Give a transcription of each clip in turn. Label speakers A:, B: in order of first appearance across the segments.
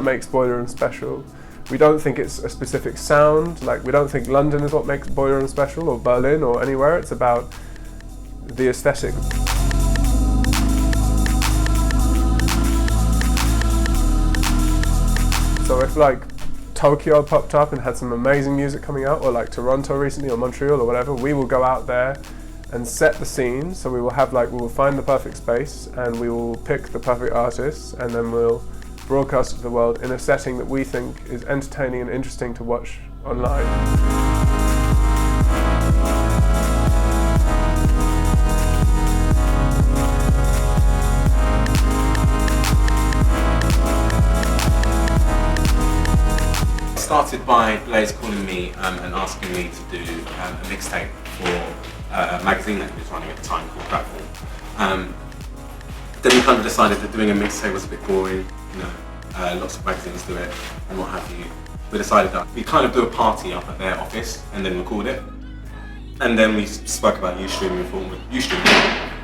A: what makes Boiler Room special. We don't think it's a specific sound, like we don't think London is what makes Boiler Room special, or Berlin, or anywhere. It's about the aesthetic. So if like Tokyo popped up and had some amazing music coming out, or like Toronto recently, or Montreal, or whatever, we will go out there and set the scene. So we will find the perfect space, and we will pick the perfect artists, and then we'll broadcast it to the world in a setting that we think is entertaining and interesting to watch online.
B: Started by Blaze calling me and asking me to do a mixtape for a magazine that he was running at the time called Platform. Then we kind of decided that doing a mixtape was a bit boring, lots of magazines do it and what have you. We decided that we kind of do a party up at their office and then record it. And then we spoke about Ustream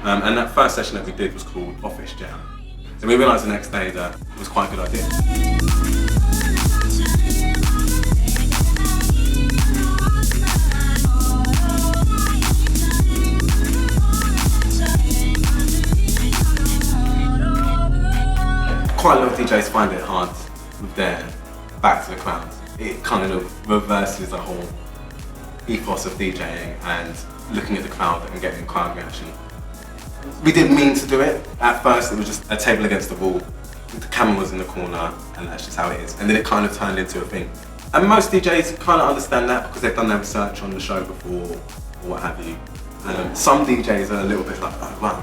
B: and that first session that we did was called Office Jam. So we realised the next day that it was quite a good idea. Quite a lot of DJs find it hard with their back to the crowd. It kind of reverses the whole ethos of DJing and looking at the crowd and getting crowd reaction. We didn't mean to do it. At first it was just a table against the wall. The camera was in the corner and that's just how it is. And then it kind of turned into a thing. And most DJs kind of understand that because they've done their research on the show before or what have you. Some DJs are a little bit like, oh wow,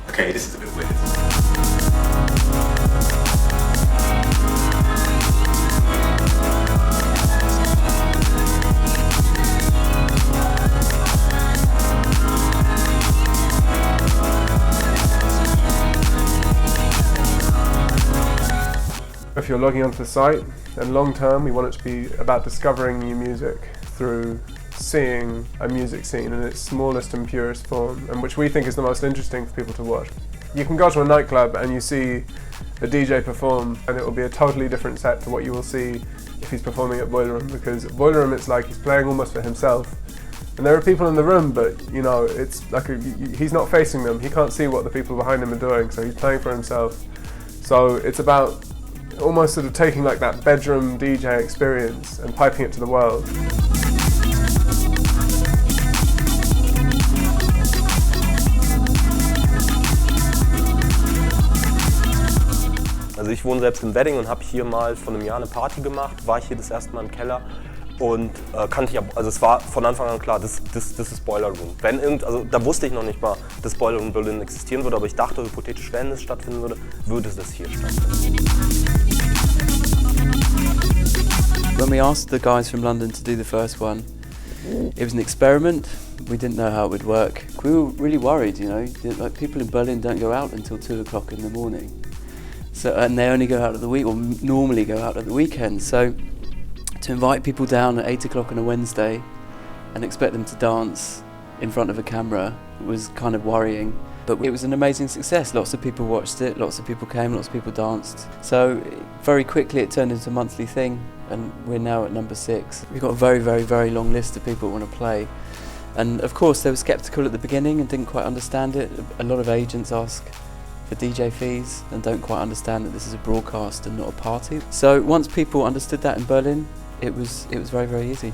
B: okay, this is a bit weird.
A: If you're logging onto the site, then long term we want it to be about discovering new music through seeing a music scene in its smallest and purest form, and which we think is the most interesting for people to watch. You can go to a nightclub and you see a DJ perform and it will be a totally different set to what you will see if he's performing at Boiler Room, because at Boiler Room it's like he's playing almost for himself. And there are people in the room, but it's like he's not facing them. He can't see what the people behind him are doing, so he's playing for himself. So it's about almost sort of taking like that bedroom DJ experience and piping it to the world.
C: Also ich wohne selbst in Wedding und habe hier mal vor einem Jahr eine Party gemacht, war ich hier das erste Mal im Keller und kannte ich, also es war von Anfang an klar, das ist Boiler Room. Also da wusste ich noch nicht mal, dass Boiler Room Berlin existieren würde, aber ich dachte hypothetisch, wenn es stattfinden würde, würde es das hier stattfinden.
D: When we asked the guys from London to do the first one, it was an experiment. We didn't know how it would work. We were really worried, like people in Berlin don't go out until 2 o'clock in the morning. So, and they only go out at the week, or normally go out at the weekend. So to invite people down at 8 o'clock on a Wednesday and expect them to dance in front of a camera was kind of worrying. But it was an amazing success. Lots of people watched it, lots of people came, lots of people danced. So very quickly it turned into a monthly thing, and we're now at number 6. We've got a very, very, very long list of people who want to play. And of course they were sceptical at the beginning and didn't quite understand it. A lot of agents ask for DJ fees and don't quite understand that this is a broadcast and not a party. So once people understood that in Berlin, it was very, very easy.